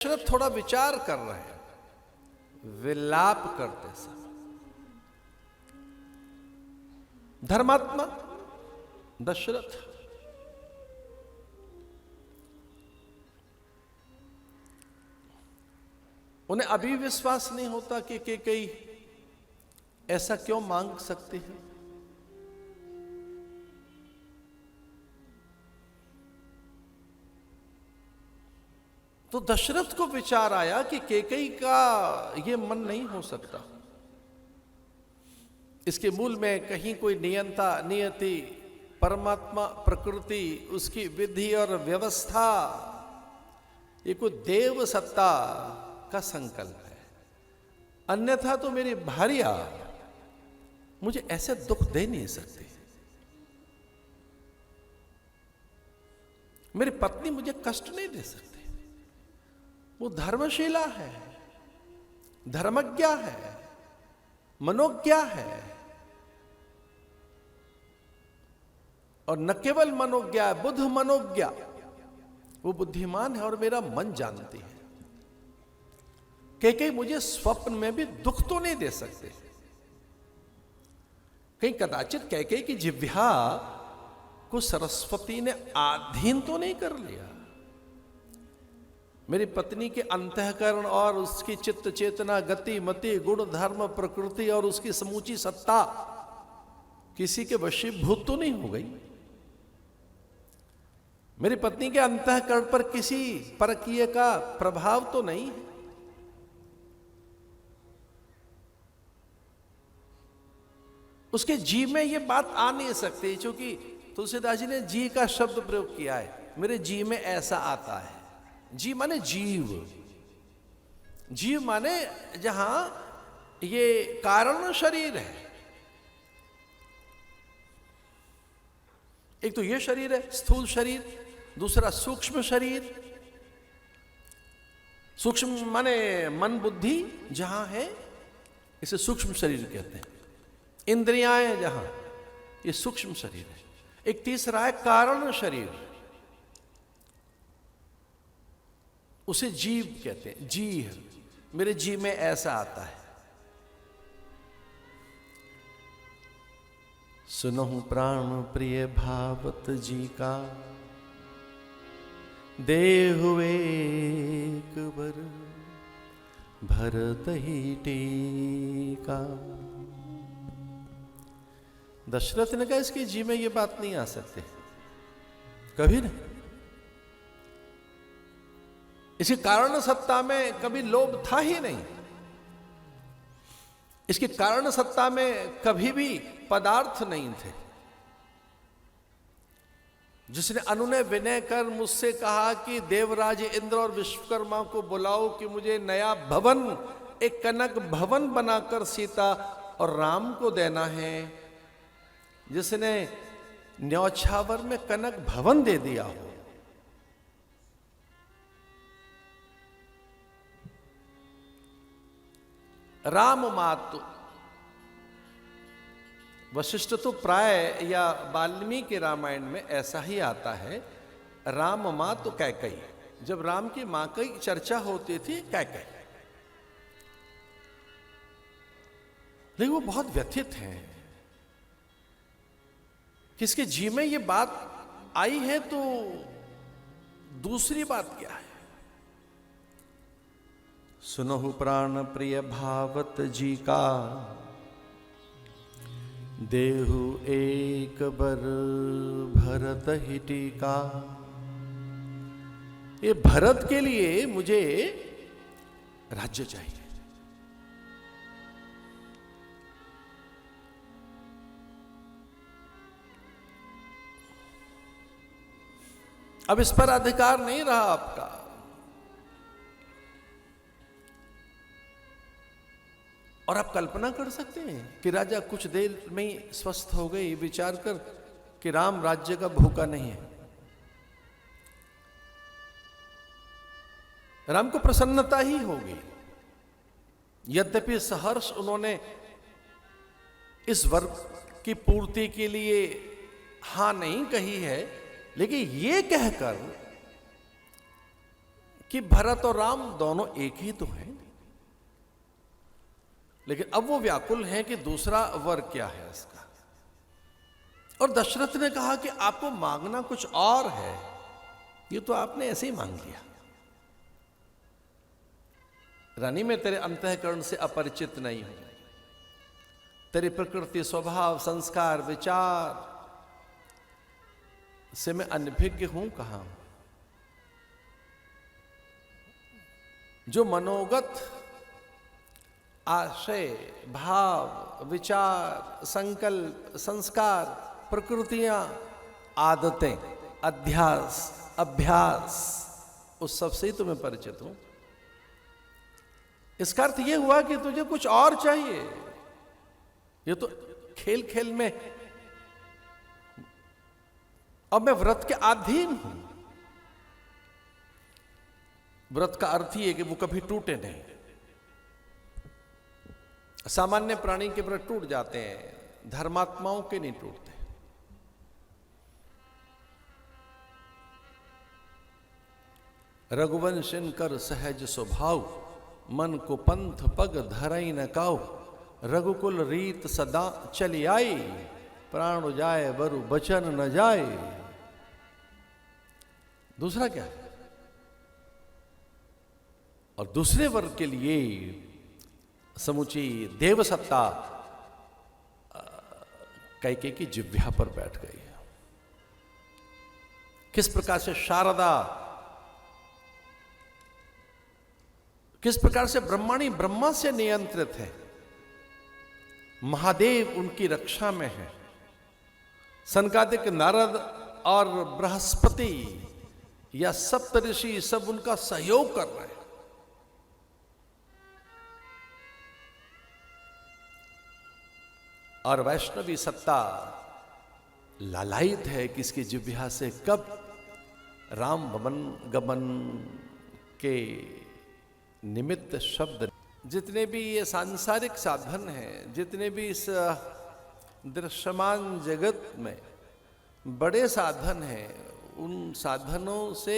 दशरथ थोड़ा विचार कर रहे हैं, विलाप करते समय। धर्मात्मा दशरथ उन्हें अभी विश्वास नहीं होता कि कई ऐसा क्यों मांग सकते हैं। तो दशरथ को विचार आया कि केकई का यह मन नहीं हो सकता। इसके मूल में कहीं कोई नियंता, नियति, परमात्मा, प्रकृति, उसकी विधि और व्यवस्था, ये कोई देव सत्ता का संकल्प है। अन्यथा तो मेरी भार्या मुझे ऐसे दुख दे नहीं सकती। मेरी पत्नी मुझे कष्ट नहीं दे सकती। वो धर्मशीला है, धर्मज्ञ है, मनोज्ञ है, और न केवल मनोज्ञ है, बुद्ध मनोज्ञ। वो बुद्धिमान है और मेरा मन जानती है। कई मुझे स्वप्न में भी दुख तो नहीं दे सकते। कहीं कदाचित कई की जिह्वा को सरस्वती ने आधीन तो नहीं कर लिया। मेरी पत्नी के अंतःकरण और उसकी चित्त चेतना, गति, मति, गुण, धर्म, प्रकृति और उसकी समूची सत्ता किसी के वशीभूत तो नहीं हो गई। मेरी पत्नी के अंतःकरण पर किसी परकीय का प्रभाव तो नहीं है। उसके जी में ये बात आ नहीं सकती, क्योंकि तुलसीदास जी ने जी का शब्द प्रयोग किया है। मेरे जी में ऐसा आता है। जी माने जीव, जीव माने जहां ये कारण शरीर है। एक तो ये शरीर है स्थूल शरीर, दूसरा सूक्ष्म शरीर। सूक्ष्म माने मन बुद्धि जहां है, इसे सूक्ष्म शरीर कहते हैं। इंद्रियां जहां, ये सूक्ष्म शरीर है। एक तीसरा है कारण शरीर, उसे जीव कहते हैं। जी है, मेरे जी में ऐसा आता है। सुनहु प्राण प्रिय भावत जी का, देहु एक बर भरत ही टीका। दशरथ ने कहा इसकी जी में ये बात नहीं आ सकती, कभी नहीं। इसके कारण सत्ता में कभी लोभ था ही नहीं। इसके कारण सत्ता में कभी भी पदार्थ नहीं थे। जिसने अनुनय विनय कर मुझसे कहा कि देवराज इंद्र और विश्वकर्मा को बुलाओ कि मुझे नया भवन, एक कनक भवन बनाकर सीता और राम को देना है, जिसने न्यौछावर में कनक भवन दे दिया हो। राम मातु, वशिष्ठ तो प्राय या वाल्मीकि रामायण में ऐसा ही आता है। राम मातु कैकेयी, जब राम की मां की चर्चा होती थी कैकेयी। लेकिन वो बहुत व्यथित हैं। किसके जी में ये बात आई है, तो दूसरी बात क्या है? सुनहु प्राण प्रिय भावत जी का, देहु एक बर भरत ही टीका। ये भरत के लिए मुझे राज्य चाहिए। अब इस पर अधिकार नहीं रहा आपका। और आप कल्पना कर सकते हैं कि राजा कुछ देर में ही स्वस्थ हो गए, विचार कर कि राम राज्य का भूखा नहीं है। राम को प्रसन्नता ही होगी। यद्यपि सहर्ष उन्होंने इस वर्ग की पूर्ति के लिए हां नहीं कही है, लेकिन ये कहकर कि भरत और राम दोनों एक ही तो हैं, लेकिन अब वो व्याकुल हैं कि दूसरा वर क्या है इसका। और दशरथ ने कहा कि आपको मांगना कुछ और है, ये तो आपने ऐसे ही मांग लिया। रानी, मैं तेरे अंतःकरण से अपरिचित नहीं हूं, तेरी प्रकृति, स्वभाव, संस्कार, विचार से मैं अनभिज्ञ हूं कहां। जो मनोगत आशय, भाव, विचार, संकल्प, संस्कार, प्रकृतियां, आदतें, अध्यास, अभ्यास, उस सब से ही तुम्हें परिचित हूं। इसका अर्थ यह हुआ कि तुझे कुछ और चाहिए। ये तो खेल खेल में, अब मैं व्रत के अधीन हूं। व्रत का अर्थ ही है कि वो कभी टूटे नहीं। सामान्य प्राणी के व्रत टूट जाते हैं, धर्मात्माओं के नहीं टूटते। रघुवंशन कर सहज स्वभाव, मन को पंथ पग धरई न काऊ। रघुकुल रीत सदा चली आई, प्राण जाए बरु बचन न जाए। दूसरा क्या है? और दूसरे वर्ग के लिए समुची देव सत्ता कैकेयी की जिह्वा पर बैठ गई है। किस प्रकार से शारदा, किस प्रकार से ब्रह्माणी ब्रह्मा से नियंत्रित है, महादेव उनकी रक्षा में है, सनकादिक, नारद और बृहस्पति या सप्तऋषि सब उनका सहयोग कर रहे हैं। और वैष्णवी सत्ता लालायित है कि इसकी जिह्वा से कब राम भवन गमन के निमित्त शब्द। जितने भी ये सांसारिक साधन हैं, जितने भी इस दृश्यमान जगत में बड़े साधन हैं, उन साधनों से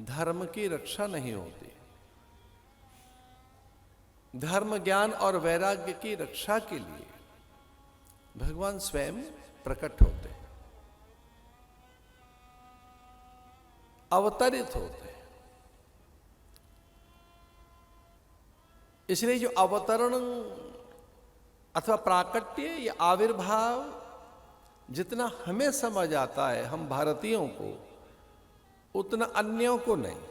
धर्म की रक्षा नहीं होती। धर्म, ज्ञान और वैराग्य की रक्षा के लिए भगवान स्वयं प्रकट होते हैं, अवतरित होते हैं। इसलिए जो अवतरण अथवा प्राकट्य या आविर्भाव जितना हमें समझ आता है हम भारतीयों को, उतना अन्यों को नहीं।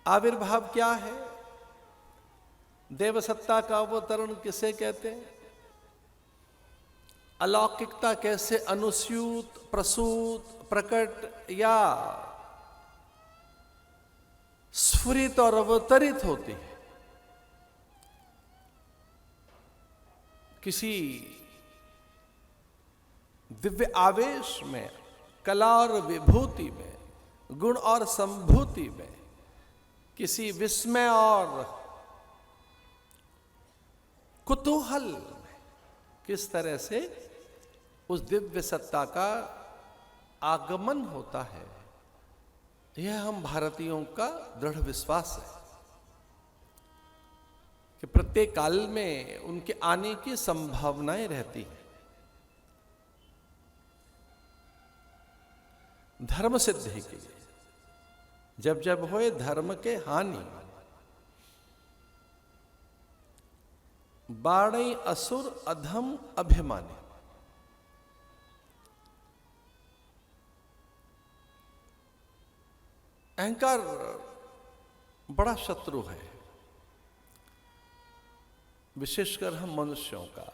आविर्भाव क्या है? देवसत्ता का अवतरण किसे कहते हैं? अलौकिकता कैसे अनुस्यूत, प्रसूत, प्रकट या स्फुरित और अवतरित होती है। किसी दिव्य आवेश में, कला और विभूति में, गुण और संभूति में, किसी विस्मय और कुतूहल में किस तरह से उस दिव्य सत्ता का आगमन होता है, यह हम भारतीयों का दृढ़ विश्वास है कि प्रत्येक काल में उनके आने की संभावनाएं रहती हैं। धर्म सिद्धि के लिए जब जब होए धर्म के हानि, बाणई असुर अधम अभिमानी। अहंकार बड़ा शत्रु है, विशेषकर हम मनुष्यों का,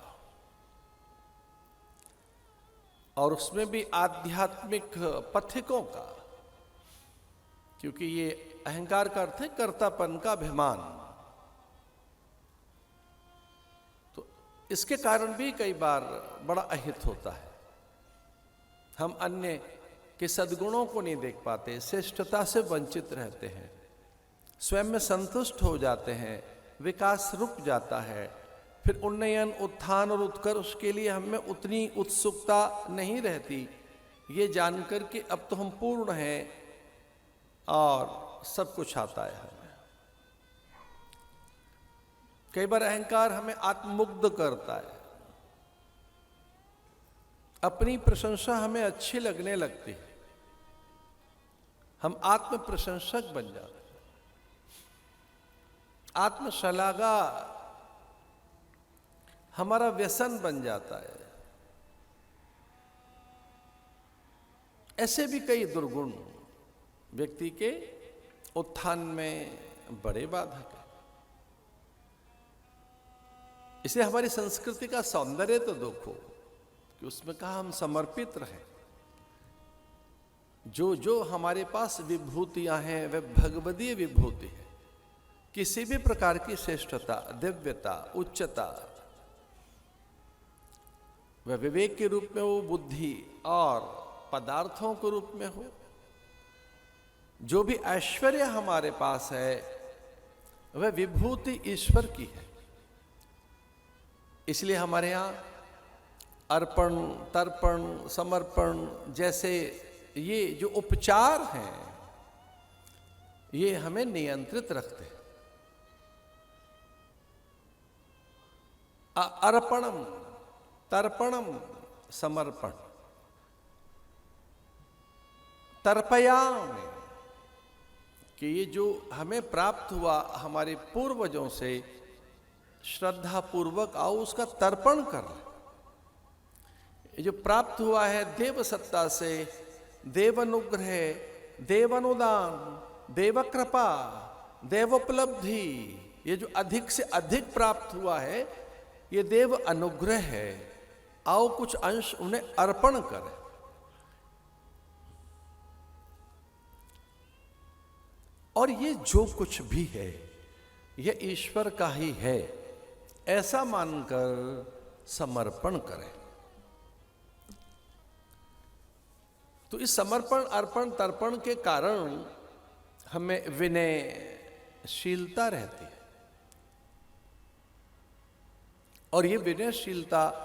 और उसमें भी आध्यात्मिक पथिकों का, क्योंकि ये अहंकार का अर्थ है कर्तापन का अभिमान। तो इसके कारण भी कई बार बड़ा अहित होता है। हम अन्य के सद्गुणों को नहीं देख पाते, श्रेष्ठता से वंचित रहते हैं, स्वयं में संतुष्ट हो जाते हैं, विकास रुक जाता है, फिर उन्नयन, उत्थान और उत्कर्ष के लिए हमें उतनी उत्सुकता नहीं रहती, ये जानकर कि अब तो हम पूर्ण हैं, और सब कुछ आता है हमें। कई बार अहंकार हमें आत्ममुग्ध करता है, अपनी प्रशंसा हमें अच्छी लगने लगती है, हम आत्म प्रशंसक बन जाते हैं, आत्मशलाघा हमारा व्यसन बन जाता है। ऐसे भी कई दुर्गुण व्यक्ति के उत्थान में बड़े बाधक है। इसलिए हमारी संस्कृति का सौंदर्य तो देखो कि उसमें कहा हम समर्पित रहे। जो जो हमारे पास विभूतियां हैं वह भगवदीय विभूति है। किसी भी प्रकार की श्रेष्ठता, दिव्यता, उच्चता, वह विवेक के रूप में हो, बुद्धि और पदार्थों के रूप में हो, जो भी ऐश्वर्य हमारे पास है वह विभूति ईश्वर की है। इसलिए हमारे यहां अर्पण, तर्पण, समर्पण जैसे ये जो उपचार हैं ये हमें नियंत्रित रखते हैं। अर्पणम, तर्पणम, समर्पण, तर्पयामि कि ये जो हमें प्राप्त हुआ हमारे पूर्वजों से श्रद्धा पूर्वक आओ उसका तर्पण कर। ये जो प्राप्त हुआ है देव सत्ता से, देवानुग्रह, देवानुदान, देवकृपा, देवोपलब्धि, ये जो अधिक से अधिक प्राप्त हुआ है ये देव अनुग्रह है। आओ कुछ अंश उन्हें अर्पण करें। और ये जो कुछ भी है यह ईश्वर का ही है, ऐसा मानकर समर्पण करें। तो इस समर्पण, अर्पण, तर्पण के कारण हमें विनयशीलता रहती है। और ये विनयशीलता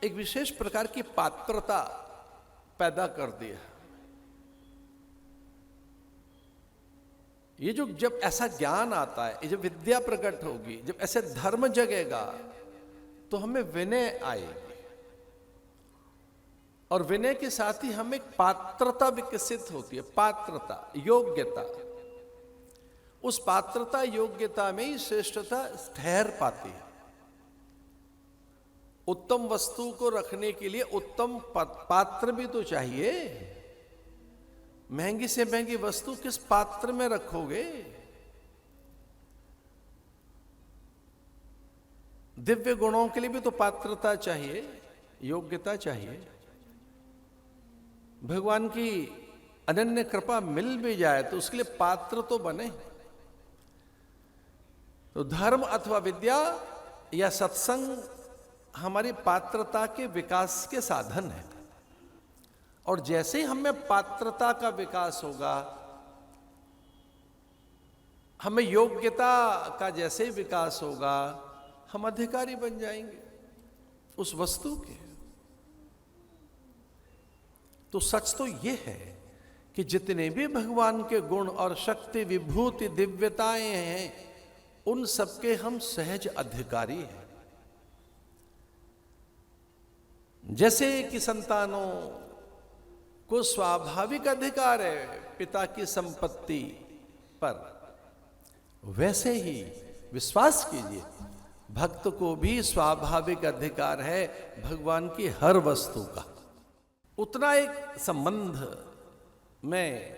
एक विशेष प्रकार की पात्रता पैदा करती है। ये जो जब ऐसा ज्ञान आता है, ये जब विद्या प्रकट होगी, जब ऐसे धर्म जगेगा तो हमें विनय आएगी। और विनय के साथ ही हमें एक पात्रता विकसित होती है। पात्रता, योग्यता, उस पात्रता योग्यता में ही श्रेष्ठता ठहर पाती है। उत्तम वस्तु को रखने के लिए उत्तम पात्र भी तो चाहिए। महंगी से महंगी वस्तु किस पात्र में रखोगे? दिव्य गुणों के लिए भी तो पात्रता चाहिए, योग्यता चाहिए। भगवान की अनन्य कृपा मिल भी जाए तो उसके लिए पात्र तो बने। तो धर्म अथवा विद्या या सत्संग हमारी पात्रता के विकास के साधन है। और जैसे ही हमें पात्रता का विकास होगा, हमें योग्यता का जैसे ही विकास होगा, हम अधिकारी बन जाएंगे उस वस्तु के। तो सच तो यह है कि जितने भी भगवान के गुण और शक्ति, विभूति, दिव्यताएं हैं, उन सबके हम सहज अधिकारी हैं। जैसे कि संतानों को स्वाभाविक अधिकार है पिता की संपत्ति पर, वैसे ही विश्वास कीजिए भक्त को भी स्वाभाविक अधिकार है भगवान की हर वस्तु का। उतना एक संबंध में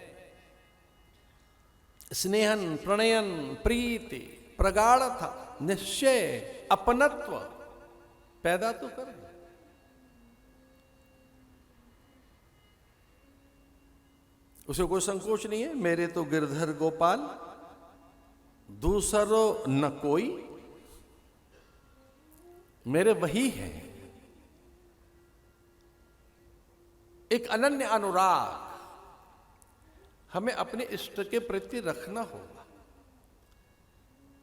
स्नेहन, प्रणयन, प्रीति, प्रगाढ़ता, निश्चय, अपनत्व पैदा तो करें। उसे कोई संकोच नहीं है। मेरे तो गिरधर गोपाल, दूसरो न कोई, मेरे वही है। एक अनन्य अनुराग हमें अपने इष्ट के प्रति रखना होगा।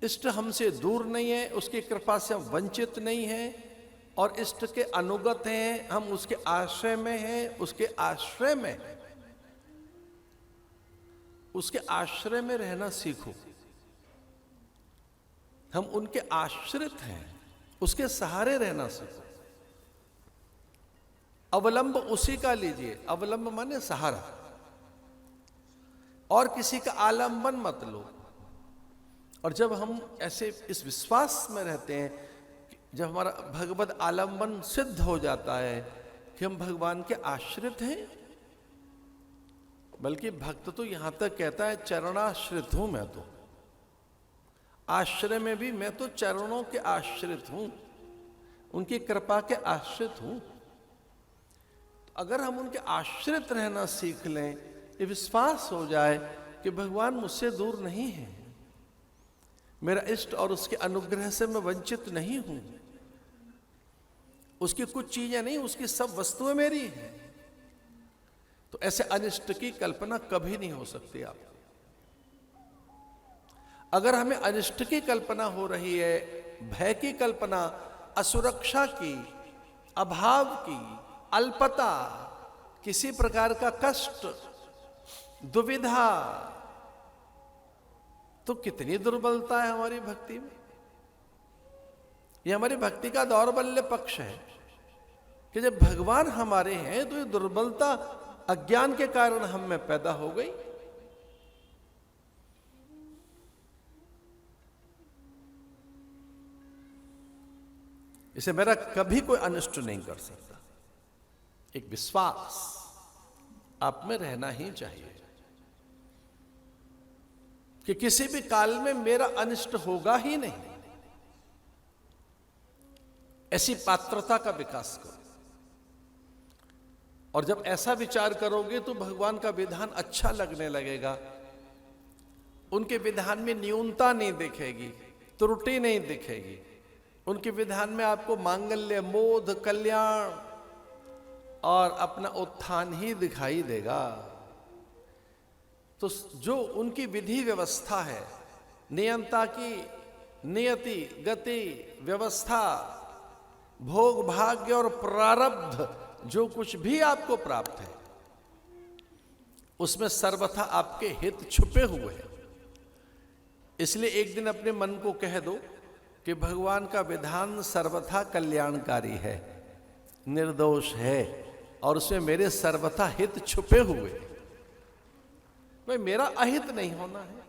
इष्ट हमसे दूर नहीं है, उसकी कृपा से हम वंचित नहीं हैं, और इष्ट के अनुगत हैं, हम उसके आश्रय में हैं, उसके आश्रय में हैं। उसके आश्रय में रहना सीखो। हम उनके आश्रित हैं, उसके सहारे रहना सीखो। अवलंब उसी का लीजिए, अवलंब माने सहारा, और किसी का आलंबन मत लो। और जब हम ऐसे इस विश्वास में रहते हैं, जब हमारा भगवत आलंबन सिद्ध हो जाता है कि हम भगवान के आश्रित हैं, बल्कि भक्त तो यहां तक कहता है चरणाश्रित हूं मैं तो, आश्रय में भी मैं तो चरणों के आश्रित हूं, उनकी कृपा के आश्रित हूं। तो अगर हम उनके आश्रित रहना सीख लें, ये विश्वास हो जाए कि भगवान मुझसे दूर नहीं है, मेरा इष्ट और उसके अनुग्रह से मैं वंचित नहीं हूं, उसकी कुछ चीजें नहीं, उसकी सब वस्तुएं मेरी हैं, तो ऐसे अनिष्ट की कल्पना कभी नहीं हो सकती। आप अगर हमें अनिष्ट की कल्पना हो रही है, भय की कल्पना, असुरक्षा की, अभाव की, अल्पता, किसी प्रकार का कष्ट, दुविधा, तो कितनी दुर्बलता है हमारी भक्ति में। यह हमारी भक्ति का दौर्बल्य पक्ष है कि जब भगवान हमारे हैं तो ये दुर्बलता अज्ञान के कारण हम में पैदा हो गई। इसे मेरा कभी कोई अनिष्ट नहीं कर सकता। एक विश्वास आप में रहना ही चाहिए कि किसी भी काल में मेरा अनिष्ट होगा ही नहीं। ऐसी पात्रता का विकास करो, और जब ऐसा विचार करोगे तो भगवान का विधान अच्छा लगने लगेगा। उनके विधान में न्यूनता नहीं दिखेगी, त्रुटि नहीं दिखेगी। उनके विधान में आपको मांगल्य, मोद, कल्याण और अपना उत्थान ही दिखाई देगा। तो जो उनकी विधि व्यवस्था है, नियंता की नियति, गति, व्यवस्था, भोग, भाग्य और प्रारब्ध, जो कुछ भी आपको प्राप्त है उसमें सर्वथा आपके हित छुपे हुए हैं। इसलिए एक दिन अपने मन को कह दो कि भगवान का विधान सर्वथा कल्याणकारी है, निर्दोष है, और उसमें मेरे सर्वथा हित छुपे हुए। भाई मेरा अहित नहीं होना है,